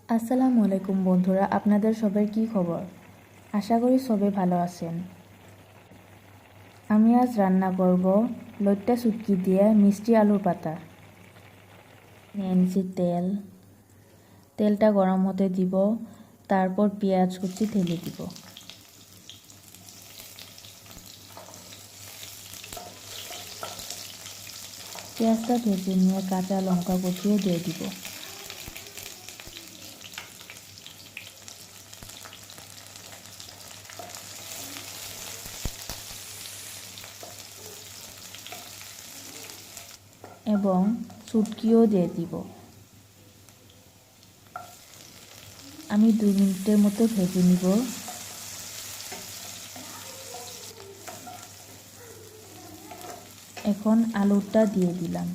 আসসালামু আলাইকুম বন্ধুরা, আপনাদের সবার কি খবর? আশা করি সবাই ভালো আছেন। আমি আজ রান্না করব লইট্টা শুটকি দিয়ে মিষ্টি আলুর পাতা। নিয়েছি তেলটা গরম হতে দিব, তারপর পেঁয়াজ কুচি ঢেলে দিব। পেঁয়াজটা ভেজে নিয়ে কাঁচা লঙ্কা কুচিয়ে দিয়ে দিব। এবং শুটকিও দিয়ে দিব। আমি 2 মিনিটের মতো ভেজে নিব। এখন আলুটা দিয়ে দিলাম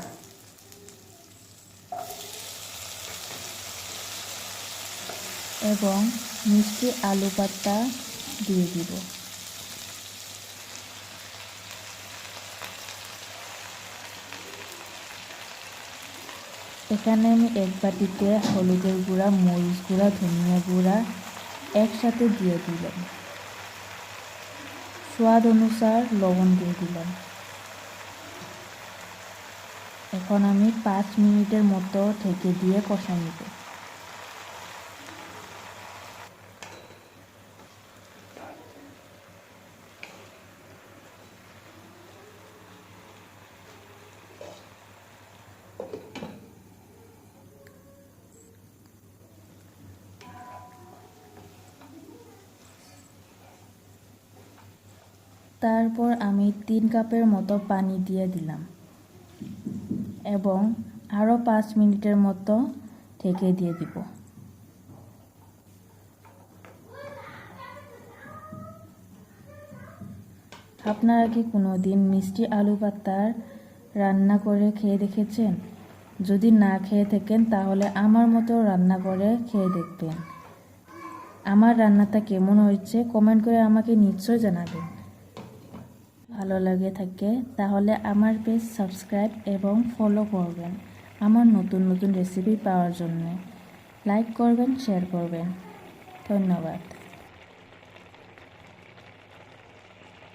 এবং মিষ্টি আলু পাতা দিয়ে দিব। এখানে আমি এক বাটিতে হলুদের গুঁড়া, মরিচ গুঁড়া, ধনিয়া গুঁড়া একসাথে দিয়ে দিলাম। স্বাদ অনুসার লবণ দিয়ে দিলাম। এখন আমি 5 মিনিটের মতো ঢেকে দিয়ে কষাই নেব। তারপর আমি 3 কাপের মতো পানি দিয়ে দিলাম এবং আরও 5 মিনিটের মতো ঢেকে দিয়ে দিব। আপনারা কি কোনোদিন মিষ্টি আলু পাতার রান্না করে খেয়ে দেখেছেন? যদি না খেয়ে থাকেন তাহলে আমার মতো রান্না করে খেয়ে দেখবেন। আমার রান্নাটা কেমন হয়েছে কমেন্ট করে আমাকে নিশ্চয় জানাবেন। ভালো লাগে থাকে তাহলে আমার পেজ সাবস্ক্রাইব এবং ফলো করবেন আমার নতুন নতুন রেসিপি পাওয়ার জন্য। লাইক করবেন, শেয়ার করবেন। ধন্যবাদ।